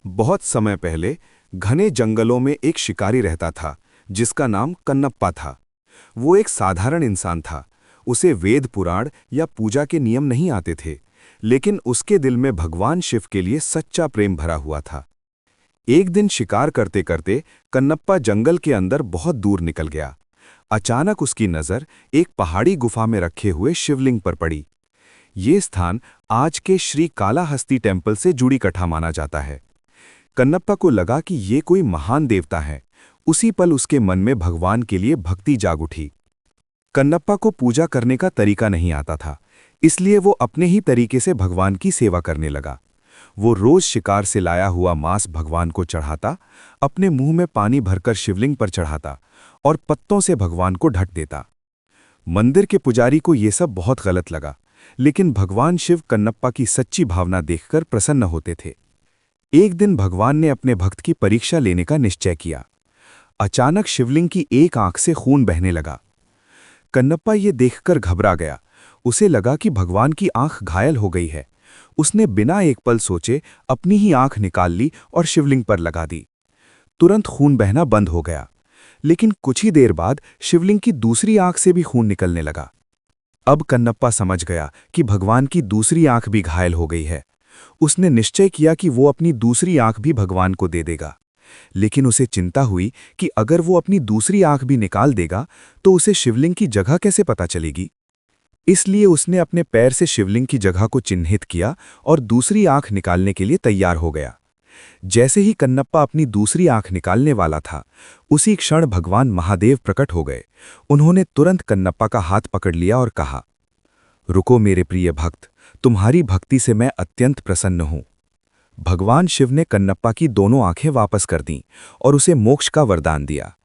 बहुत समय पहले घने जंगलों में एक शिकारी रहता था जिसका नाम कन्नप्पा था। वो एक साधारण इंसान था। उसे वेद पुराण या पूजा के नियम नहीं आते थे, लेकिन उसके दिल में भगवान शिव के लिए सच्चा प्रेम भरा हुआ था। एक दिन शिकार करते करते कन्नप्पा जंगल के अंदर बहुत दूर निकल गया। अचानक उसकी नज़र एक पहाड़ी गुफा में रखे हुए शिवलिंग पर पड़ी। ये स्थान आज के श्री कालाहस्ती टेम्पल से जुड़ी कथा माना जाता है। कन्नप्पा को लगा कि ये कोई महान देवता है। उसी पल उसके मन में भगवान के लिए भक्ति जाग उठी। कन्नप्पा को पूजा करने का तरीका नहीं आता था, इसलिए वो अपने ही तरीके से भगवान की सेवा करने लगा। वो रोज शिकार से लाया हुआ मांस भगवान को चढ़ाता, अपने मुंह में पानी भरकर शिवलिंग पर चढ़ाता और पत्तों से भगवान को ढक देता। मंदिर के पुजारी को ये सब बहुत गलत लगा, लेकिन भगवान शिव कन्नप्पा की सच्ची भावना देखकर प्रसन्न होते थे। एक दिन भगवान ने अपने भक्त की परीक्षा लेने का निश्चय किया। अचानक शिवलिंग की एक आंख से खून बहने लगा। कन्नप्पा ये देखकर घबरा गया। उसे लगा कि भगवान की आंख घायल हो गई है। उसने बिना एक पल सोचे अपनी ही आंख निकाल ली और शिवलिंग पर लगा दी। तुरंत खून बहना बंद हो गया, लेकिन कुछ ही देर बाद शिवलिंग की दूसरी आंख से भी खून निकलने लगा। अब कन्नप्पा समझ गया कि भगवान की दूसरी आंख भी घायल हो गई है। उसने निश्चय किया कि वो अपनी दूसरी आंख भी भगवान को दे देगा, लेकिन उसे चिंता हुई कि अगर वो अपनी दूसरी आंख भी निकाल देगा तो उसे शिवलिंग की जगह कैसे पता चलेगी। इसलिए उसने अपने पैर से शिवलिंग की जगह को चिन्हित किया और दूसरी आंख निकालने के लिए तैयार हो गया। जैसे ही कन्नप्पा अपनी दूसरी आंख निकालने वाला था, उसी क्षण भगवान महादेव प्रकट हो गए। उन्होंने तुरंत कन्नप्पा का हाथ पकड़ लिया और कहा, रुको मेरे प्रिय भक्त, तुम्हारी भक्ति से मैं अत्यंत प्रसन्न हूं। भगवान शिव ने कन्नप्पा की दोनों आंखें वापस कर दीं और उसे मोक्ष का वरदान दिया।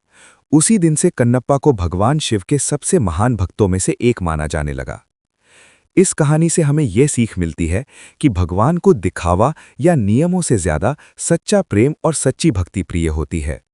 उसी दिन से कन्नप्पा को भगवान शिव के सबसे महान भक्तों में से एक माना जाने लगा। इस कहानी से हमें यह सीख मिलती है कि भगवान को दिखावा या नियमों से ज्यादा सच्चा प्रेम और सच्ची भक्ति प्रिय होती है।